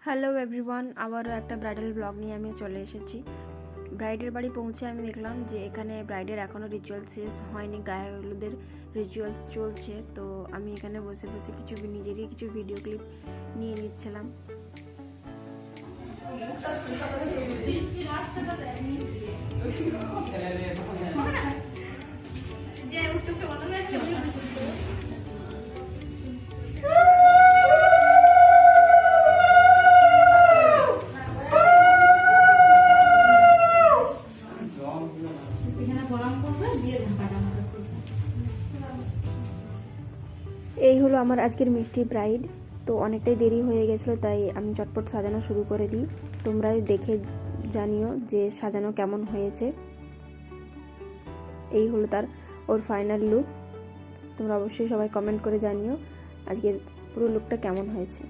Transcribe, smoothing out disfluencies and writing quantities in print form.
Hello everyone, আবারও একটা bridal blog নিয়ে আমি চলে এসেছি। ব্রাইডের বাড়ি পৌঁছে আমি দেখলাম যে এখানে ব্রাইডের এখনও রিচুয়ালস শেষ হয়নি, গায়ে হলুদের রিচুয়ালস চলছে। তো আমি এখানে বসে বসে নিজেরই কিছু ভিডিও ক্লিপ নিয়ে নিচ্ছিলাম। এই হলো আমার আজকের মিষ্টি ব্রাইড। তো অনেকটাই দেরি হয়ে গেছিলো, তাই আমি চটপট সাজানো শুরু করে দিই। তোমরা দেখে জানিও যে সাজানো কেমন হয়েছে। এই হলো ওর ফাইনাল লুক। তোমরা অবশ্যই সবাই কমেন্ট করে জানিও আজকের পুরো লুকটা কেমন হয়েছে।